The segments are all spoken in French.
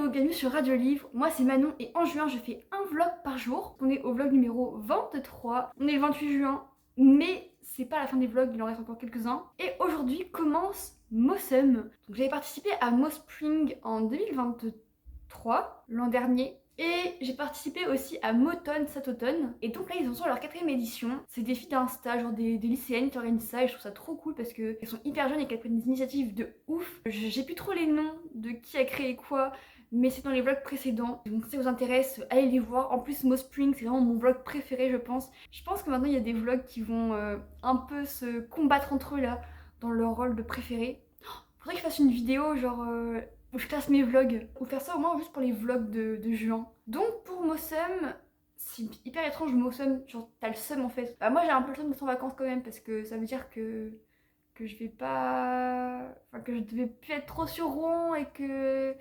Hello, bienvenue sur Radio Livre, moi c'est Manon et en juin je fais un vlog par jour. On est au vlog numéro 23, on est le 28 juin, mais c'est pas la fin des vlogs, il en reste encore quelques-uns. Et aujourd'hui commence Mossum. Donc j'avais participé à Mospring en 2023, l'an dernier. Et j'ai participé aussi à Moton cet automne. Et donc là ils en sont à leur 4ème édition. C'est des filles d'Insta, genre des lycéennes qui organisent ça. Et je trouve ça trop cool parce qu'elles sont hyper jeunes et qu'elles prennent des initiatives de ouf. J'ai plus trop les noms de qui a créé quoi, mais c'est dans les vlogs précédents. Donc si ça vous intéresse, allez les voir. En plus Mospring c'est vraiment mon vlog préféré je pense. Je pense que maintenant il y a des vlogs qui vont un peu se combattre entre eux là, dans leur rôle de préféré. Faudrait que je fasse une vidéo genre où je classe mes vlogs. Ou faire ça au moins juste pour les vlogs de juin. Donc pour Mossum, c'est hyper étrange Mossum, genre t'as le seum en fait. Bah moi j'ai un peu le seum d'être en vacances quand même parce que ça veut dire que je vais pas... Enfin que je devais plus être trop sur Rouen et que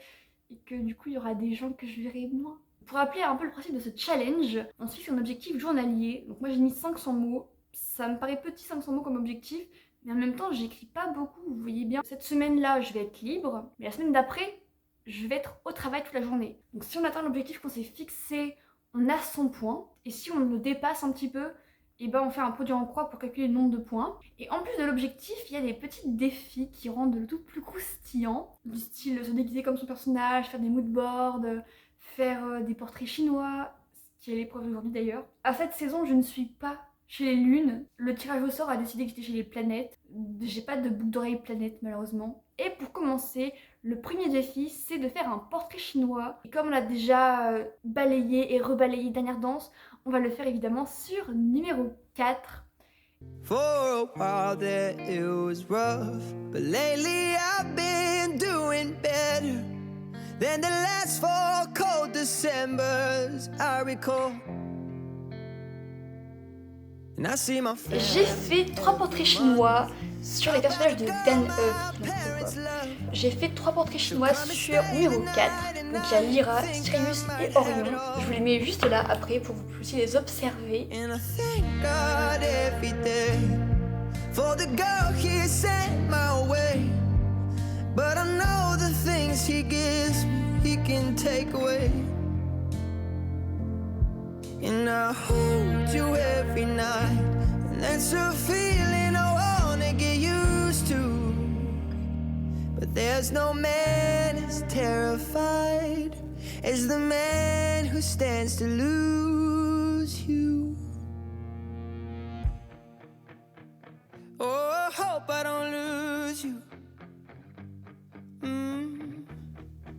du coup il y aura des gens que je verrai moins. Pour rappeler un peu le principe de ce challenge, on se fixe un objectif journalier. Donc moi j'ai mis 500 mots. Ça me paraît petit 500 mots comme objectif. Mais en même temps, j'écris pas beaucoup, vous voyez bien. Cette semaine-là, je vais être libre, mais la semaine d'après, je vais être au travail toute la journée. Donc si on atteint l'objectif qu'on s'est fixé, on a 100 points. Et si on le dépasse un petit peu, et ben on fait un produit en croix pour calculer le nombre de points. Et en plus de l'objectif, il y a des petits défis qui rendent le tout plus croustillant. Du style se déguiser comme son personnage, faire des moodboards, faire des portraits chinois, ce qui est l'épreuve d'aujourd'hui d'ailleurs. À cette saison, je ne suis pas chez les lunes. Le tirage au sort a décidé que j'étais chez les planètes. J'ai pas de boucle d'oreille planète malheureusement. Et pour commencer, le premier défi, c'est de faire un portrait chinois. Et comme on l'a déjà balayé et rebalayé dernière danse, on va le faire évidemment sur numéro 4. For a while there it was rough, but lately I've been doing better than the last 4 cold Decembers I recall. J'ai fait 3 portraits chinois sur les personnages de Dan Up. J'ai fait 3 portraits chinois sur numéro 4. Donc il y a Lyra, Sirius et Orion. Je vous les mets juste là après pour que vous puissiez les observer. And I hold you every night, and that's a feeling I wanna get used to. But there's no man as terrified as the man who stands to lose you. Oh, I hope I don't lose you.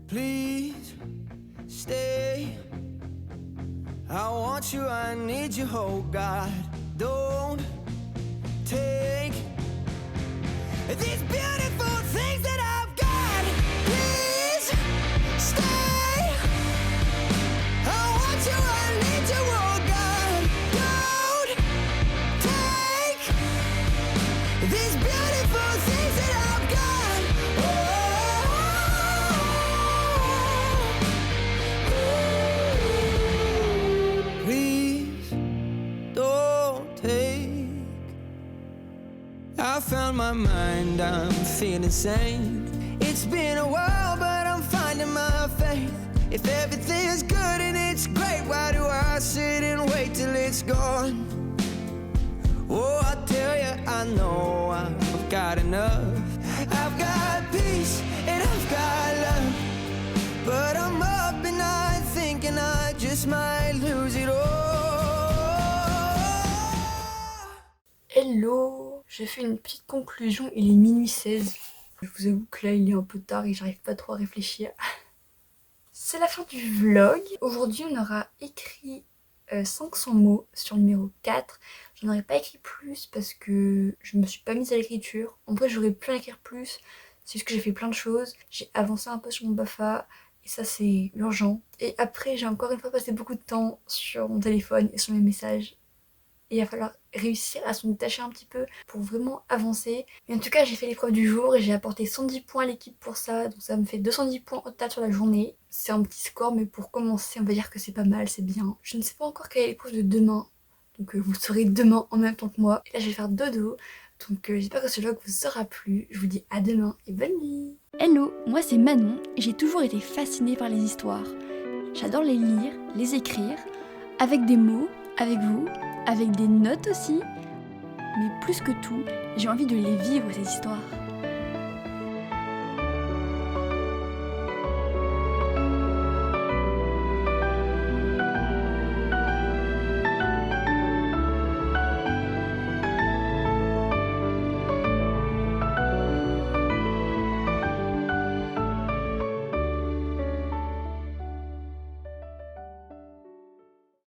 Please stay. I want you, I need you, oh God. Don't take these beautiful things that I've got. Please stay. I want you, I need you, oh God. Don't take these beautiful things that I've got. Please don't take. I found my mind, I'm feeling sane. It's been a while, but I'm finding my faith. If everything's good and it's great, why do I sit and wait till it's gone? Oh, I tell you, I know I've got enough. I've got peace and I've got love, but I'm up and I'm thinking I just might lose it all. Hello, je fais une petite conclusion, il est minuit 16. Je vous avoue que là il est un peu tard et j'arrive pas trop à réfléchir. C'est la fin du vlog. Aujourd'hui on aura écrit 500 mots sur le numéro 4. J'en aurais pas écrit plus parce que je me suis pas mise à l'écriture. En vrai j'aurais pu en écrire plus, c'est juste que j'ai fait plein de choses. J'ai avancé un peu sur mon BAFA et ça c'est urgent. Et après j'ai encore une fois passé beaucoup de temps sur mon téléphone et sur mes messages. Et il va falloir réussir à s'en détacher un petit peu pour vraiment avancer. Mais en tout cas, j'ai fait l'épreuve du jour et j'ai apporté 110 points à l'équipe pour ça. Donc ça me fait 210 points au total sur la journée. C'est un petit score, mais pour commencer, on va dire que c'est pas mal, c'est bien. Je ne sais pas encore quelle est l'épreuve de demain. Donc vous le saurez demain en même temps que moi. Et là, je vais faire dodo. Donc j'espère que ce vlog vous aura plu. Je vous dis à demain et bonne nuit. Hello, moi c'est Manon et j'ai toujours été fascinée par les histoires. J'adore les lire, les écrire, avec des mots, avec vous, avec des notes aussi. Mais plus que tout, j'ai envie de les vivre ces histoires.